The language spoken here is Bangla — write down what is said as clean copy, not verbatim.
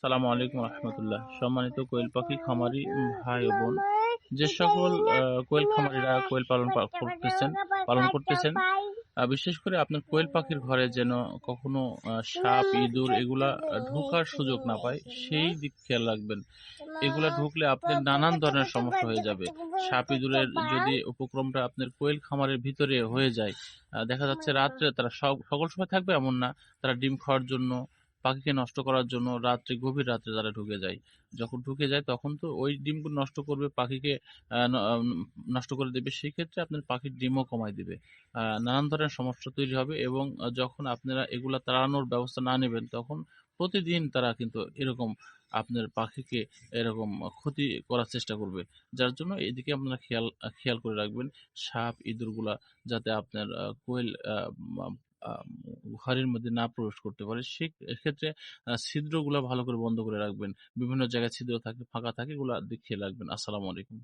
সালামু আলাইকুম রহমতুল্লাহ। সম্মানিত কোয়েল পাখি খামারি ভাই ও বোন, যে সকল কোয়েল খামারিরা কোয়েল পালন করতেছেন, বিশেষ করে আপনার কোয়েল পাখির ঘরে যেন কখনো সাপ ইঁদুর এগুলা ঢোকার সুযোগ না পায়, সেই দিক খেয়াল রাখবেন। এগুলা ঢুকলে আপনার নানান ধরনের সমস্যা হয়ে যাবে। সাপ ইঁদুরের যদি উপক্রমটা আপনার কোয়েল খামারের ভিতরে হয়ে যায়, দেখা যাচ্ছে রাত্রে তারা সকল সময় থাকবে এমন না, তারা ডিম খাওয়ার জন্য, পাখিকে নষ্ট করার জন্য রাত্রে, গভীর রাত্রে তারা ঢুকে যায়। যখন ঢুকে যায় তখন তো ওই ডিমগুলো নষ্ট করবে, পাখিকে নষ্ট করে দেবে। সেই ক্ষেত্রে আপনার পাখির ডিমও কমায় দিবে। নানান ধরনের সমস্যা তৈরি হবে এবং যখন আপনারা এগুলা তাড়ানোর ব্যবস্থা না নেবেন, তখন প্রতিদিন তারা কিন্তু এরকম আপনার পাখিকে এরকম ক্ষতি করার চেষ্টা করবে। যার জন্য এদিকে আপনারা খেয়াল করে রাখবেন, সাপ ইঁদুরগুলা যাতে আপনার কোয়েল ঘরের মধ্যে না প্রবেশ করতে পারে। সেক্ষেত্রে ছিদ্রগুলা ভালো করে বন্ধ করে রাখবেন। বিভিন্ন জায়গায় ছিদ্র থাকে, ফাঁকা থাকে, এগুলা দিকে খেয়াল রাখবেন। আসসালামু আলাইকুম।